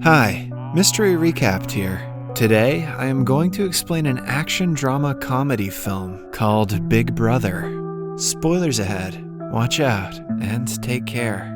Hi, Mystery Recapped here. Today, I am going to explain an action drama comedy film called Big Brother. Spoilers ahead, watch out, and take care.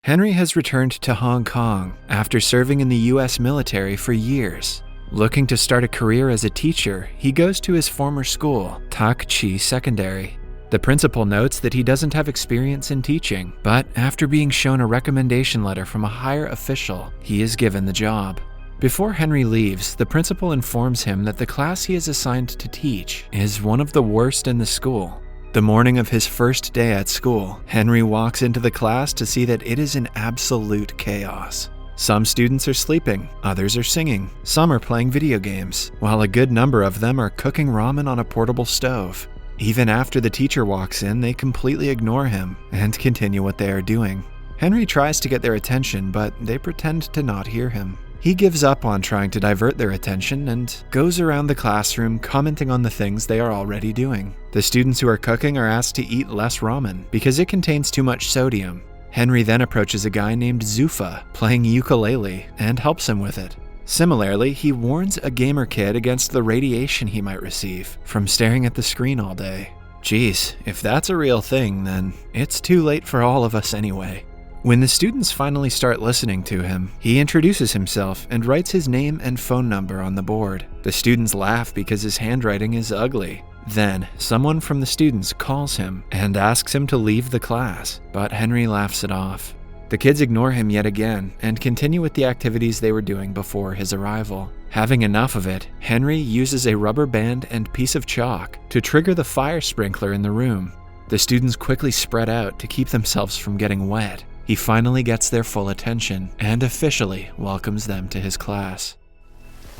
Henry has returned to Hong Kong after serving in the US military for years. Looking to start a career as a teacher, he goes to his former school, Tak Chi Secondary. The principal notes that he doesn't have experience in teaching, but after being shown a recommendation letter from a higher official, he is given the job. Before Henry leaves, the principal informs him that the class he is assigned to teach is one of the worst in the school. The morning of his first day at school, Henry walks into the class to see that it is in absolute chaos. Some students are sleeping, others are singing, some are playing video games, while a good number of them are cooking ramen on a portable stove. Even after the teacher walks in, they completely ignore him and continue what they are doing. Henry tries to get their attention, but they pretend to not hear him. He gives up on trying to divert their attention and goes around the classroom commenting on the things they are already doing. The students who are cooking are asked to eat less ramen because it contains too much sodium. Henry then approaches a guy named Zufa playing ukulele and helps him with it. Similarly, he warns a gamer kid against the radiation he might receive from staring at the screen all day. Geez, if that's a real thing, then it's too late for all of us anyway. When the students finally start listening to him, he introduces himself and writes his name and phone number on the board. The students laugh because his handwriting is ugly. Then, someone from the students calls him and asks him to leave the class, but Henry laughs it off. The kids ignore him yet again and continue with the activities they were doing before his arrival. Having enough of it, Henry uses a rubber band and piece of chalk to trigger the fire sprinkler in the room. The students quickly spread out to keep themselves from getting wet. He finally gets their full attention and officially welcomes them to his class.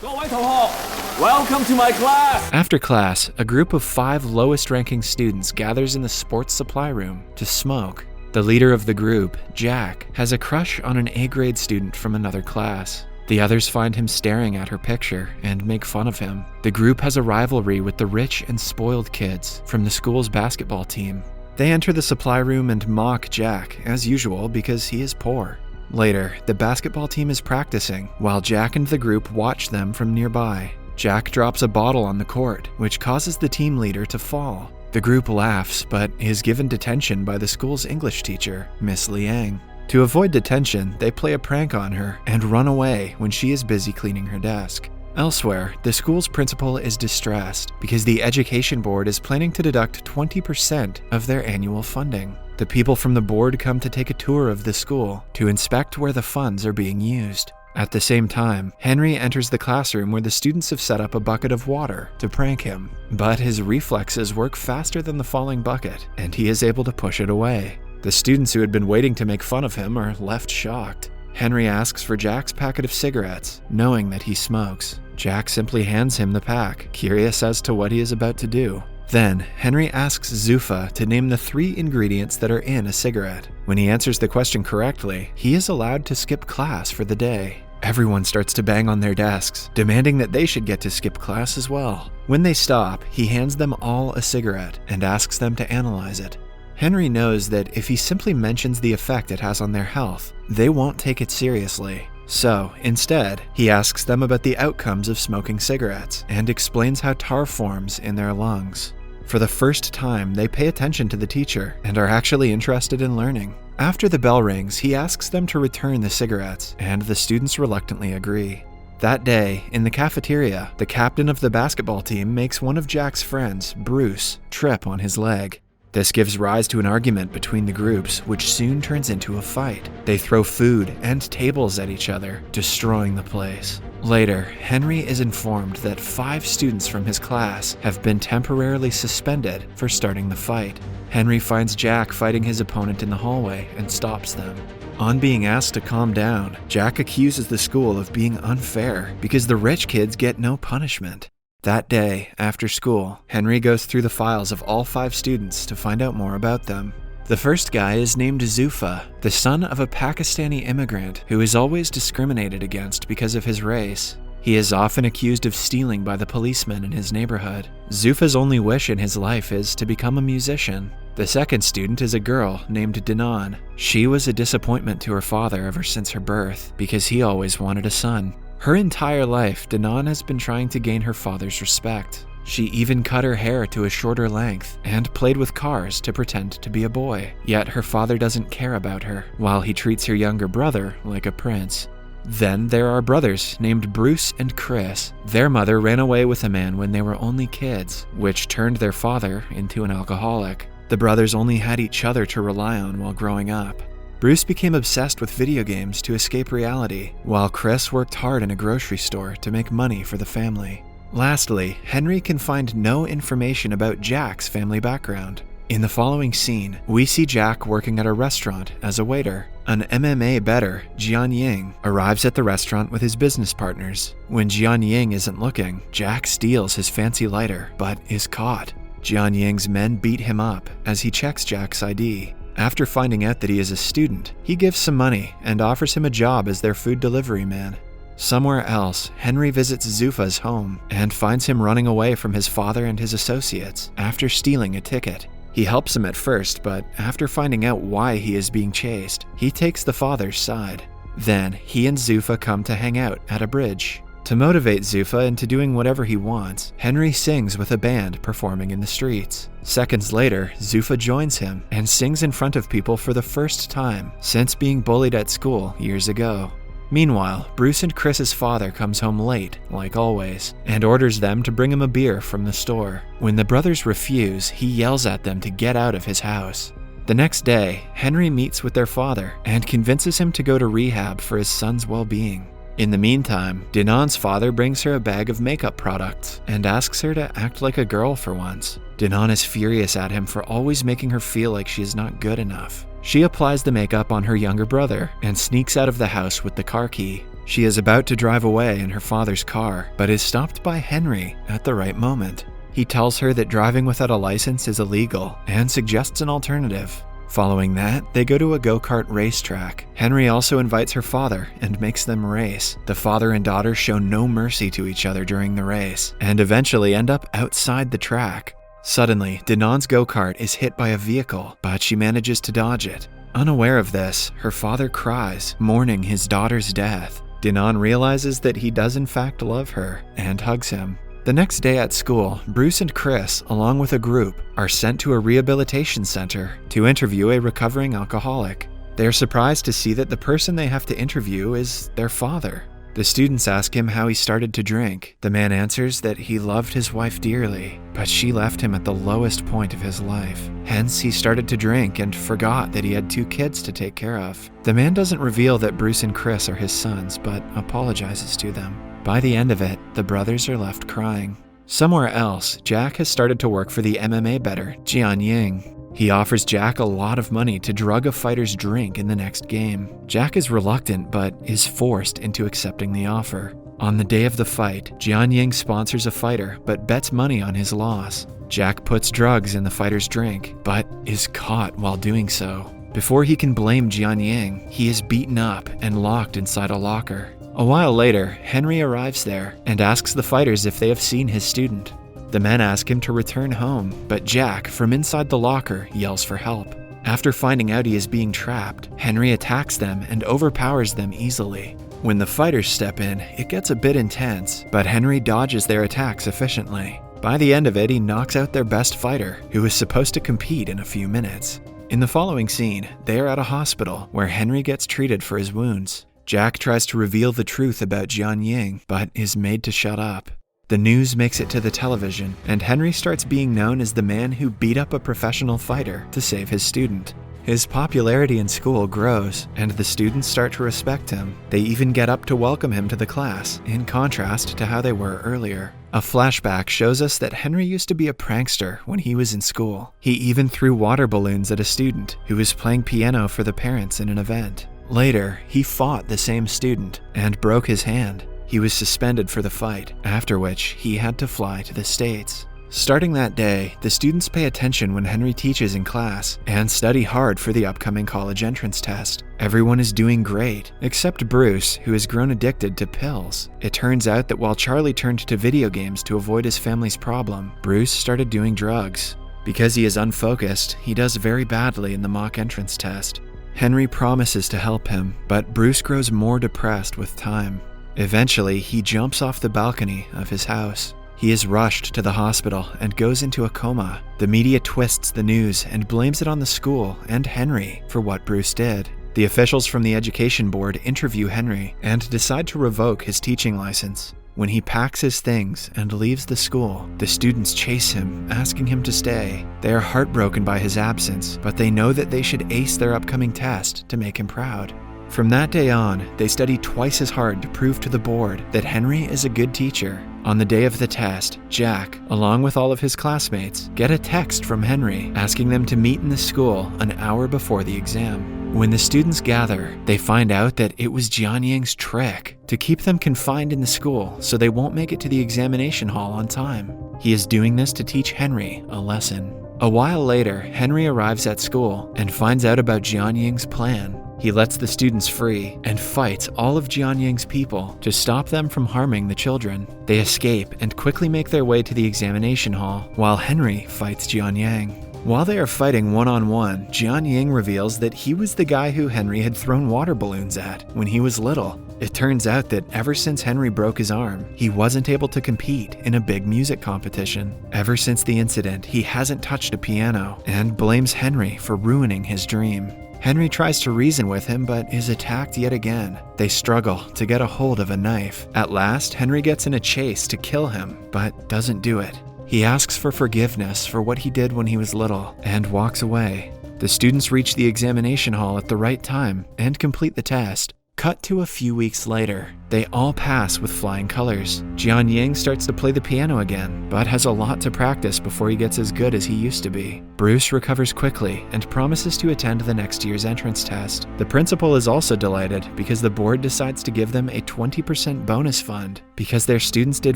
Welcome to my class! After class, a group of 5 lowest-ranking students gathers in the sports supply room to smoke. The leader of the group, Jack, has a crush on an A-grade student from another class. The others find him staring at her picture and make fun of him. The group has a rivalry with the rich and spoiled kids from the school's basketball team. They enter the supply room and mock Jack, as usual, because he is poor. Later, the basketball team is practicing, while Jack and the group watch them from nearby. Jack drops a bottle on the court, which causes the team leader to fall. The group laughs, but is given detention by the school's English teacher, Miss Liang. To avoid detention, they play a prank on her and run away when she is busy cleaning her desk. Elsewhere, the school's principal is distressed because the education board is planning to deduct 20% of their annual funding. The people from the board come to take a tour of the school to inspect where the funds are being used. At the same time, Henry enters the classroom where the students have set up a bucket of water to prank him. But his reflexes work faster than the falling bucket, and he is able to push it away. The students who had been waiting to make fun of him are left shocked. Henry asks for Jack's packet of cigarettes, knowing that he smokes. Jack simply hands him the pack, curious as to what he is about to do. Then, Henry asks Zufa to name the 3 ingredients that are in a cigarette. When he answers the question correctly, he is allowed to skip class for the day. Everyone starts to bang on their desks, demanding that they should get to skip class as well. When they stop, he hands them all a cigarette and asks them to analyze it. Henry knows that if he simply mentions the effect it has on their health, they won't take it seriously. So, instead, he asks them about the outcomes of smoking cigarettes and explains how tar forms in their lungs. For the first time, they pay attention to the teacher and are actually interested in learning. After the bell rings, he asks them to return the cigarettes, and the students reluctantly agree. That day, in the cafeteria, the captain of the basketball team makes one of Jack's friends, Bruce, trip on his leg. This gives rise to an argument between the groups, which soon turns into a fight. They throw food and tables at each other, destroying the place. Later, Henry is informed that 5 students from his class have been temporarily suspended for starting the fight. Henry finds Jack fighting his opponent in the hallway and stops them. On being asked to calm down, Jack accuses the school of being unfair because the rich kids get no punishment. That day, after school, Henry goes through the files of all 5 students to find out more about them. The first guy is named Zufa, the son of a Pakistani immigrant who is always discriminated against because of his race. He is often accused of stealing by the policemen in his neighborhood. Zufa's only wish in his life is to become a musician. The second student is a girl named Danan. She was a disappointment to her father ever since her birth because he always wanted a son. Her entire life, Danan has been trying to gain her father's respect. She even cut her hair to a shorter length and played with cars to pretend to be a boy. Yet her father doesn't care about her, while he treats her younger brother like a prince. Then there are brothers named Bruce and Chris. Their mother ran away with a man when they were only kids, which turned their father into an alcoholic. The brothers only had each other to rely on while growing up. Bruce became obsessed with video games to escape reality, while Chris worked hard in a grocery store to make money for the family. Lastly, Henry can find no information about Jack's family background. In the following scene, we see Jack working at a restaurant as a waiter. An MMA bettor, Jian Ying, arrives at the restaurant with his business partners. When Jian Ying isn't looking, Jack steals his fancy lighter, but is caught. Jian Ying's men beat him up as he checks Jack's ID. After finding out that he is a student, he gives some money and offers him a job as their food delivery man. Somewhere else, Henry visits Zufa's home and finds him running away from his father and his associates after stealing a ticket. He helps him at first, but after finding out why he is being chased, he takes the father's side. Then, he and Zufa come to hang out at a bridge. To motivate Zufa into doing whatever he wants, Henry sings with a band performing in the streets. Seconds later, Zufa joins him and sings in front of people for the first time since being bullied at school years ago. Meanwhile, Bruce and Chris's father comes home late, like always, and orders them to bring him a beer from the store. When the brothers refuse, he yells at them to get out of his house. The next day, Henry meets with their father and convinces him to go to rehab for his son's well-being. In the meantime, Danan's father brings her a bag of makeup products and asks her to act like a girl for once. Danan is furious at him for always making her feel like she is not good enough. She applies the makeup on her younger brother and sneaks out of the house with the car key. She is about to drive away in her father's car, but is stopped by Henry at the right moment. He tells her that driving without a license is illegal and suggests an alternative. Following that, they go to a go-kart racetrack. Henry also invites her father and makes them race. The father and daughter show no mercy to each other during the race and eventually end up outside the track. Suddenly, Danan's go-kart is hit by a vehicle, but she manages to dodge it. Unaware of this, her father cries, mourning his daughter's death. Danan realizes that he does in fact love her and hugs him. The next day at school, Bruce and Chris, along with a group, are sent to a rehabilitation center to interview a recovering alcoholic. They are surprised to see that the person they have to interview is their father. The students ask him how he started to drink. The man answers that he loved his wife dearly, but she left him at the lowest point of his life. Hence, he started to drink and forgot that he had 2 kids to take care of. The man doesn't reveal that Bruce and Chris are his sons, but apologizes to them. By the end of it, the brothers are left crying. Somewhere else, Jack has started to work for the MMA bettor, Jian Ying. He offers Jack a lot of money to drug a fighter's drink in the next game. Jack is reluctant, but is forced into accepting the offer. On the day of the fight, Jian Ying sponsors a fighter, but bets money on his loss. Jack puts drugs in the fighter's drink, but is caught while doing so. Before he can blame Jian Ying, he is beaten up and locked inside a locker. A while later, Henry arrives there and asks the fighters if they have seen his student. The men ask him to return home, but Jack, from inside the locker, yells for help. After finding out he is being trapped, Henry attacks them and overpowers them easily. When the fighters step in, it gets a bit intense, but Henry dodges their attacks efficiently. By the end of it, he knocks out their best fighter, who is supposed to compete in a few minutes. In the following scene, they are at a hospital where Henry gets treated for his wounds. Jack tries to reveal the truth about Jian Ying, but is made to shut up. The news makes it to the television, and Henry starts being known as the man who beat up a professional fighter to save his student. His popularity in school grows, and the students start to respect him. They even get up to welcome him to the class, in contrast to how they were earlier. A flashback shows us that Henry used to be a prankster when he was in school. He even threw water balloons at a student who was playing piano for the parents in an event. Later, he fought the same student and broke his hand. He was suspended for the fight, after which he had to fly to the States. Starting that day, the students pay attention when Henry teaches in class and study hard for the upcoming college entrance test. Everyone is doing great, except Bruce, who has grown addicted to pills. It turns out that while Charlie turned to video games to avoid his family's problem, Bruce started doing drugs. Because he is unfocused, he does very badly in the mock entrance test. Henry promises to help him, but Bruce grows more depressed with time. Eventually, he jumps off the balcony of his house. He is rushed to the hospital and goes into a coma. The media twists the news and blames it on the school and Henry for what Bruce did. The officials from the education board interview Henry and decide to revoke his teaching license. When he packs his things and leaves the school, the students chase him, asking him to stay. They are heartbroken by his absence, but they know that they should ace their upcoming test to make him proud. From that day on, they study twice as hard to prove to the board that Henry is a good teacher. On the day of the test, Jack, along with all of his classmates, get a text from Henry asking them to meet in the school an hour before the exam. When the students gather, they find out that it was Jianying's trick to keep them confined in the school so they won't make it to the examination hall on time. He is doing this to teach Henry a lesson. A while later, Henry arrives at school and finds out about Jianying's plan. He lets the students free and fights all of Jianying's people to stop them from harming the children. They escape and quickly make their way to the examination hall, while Henry fights Jianying. While they are fighting one-on-one, Jianying reveals that he was the guy who Henry had thrown water balloons at when he was little. It turns out that ever since Henry broke his arm, he wasn't able to compete in a big music competition. Ever since the incident, he hasn't touched a piano and blames Henry for ruining his dream. Henry tries to reason with him, but is attacked yet again. They struggle to get a hold of a knife. At last, Henry gets in a chase to kill him, but doesn't do it. He asks for forgiveness for what he did when he was little and walks away. The students reach the examination hall at the right time and complete the test. Cut to a few weeks later. They all pass with flying colors. Jianying starts to play the piano again, but has a lot to practice before he gets as good as he used to be. Bruce recovers quickly and promises to attend the next year's entrance test. The principal is also delighted because the board decides to give them a 20% bonus fund because their students did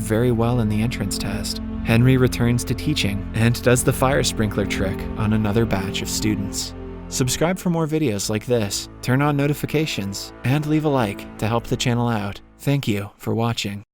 very well in the entrance test. Henry returns to teaching and does the fire sprinkler trick on another batch of students. Subscribe for more videos like this, turn on notifications, and leave a like to help the channel out. Thank you for watching.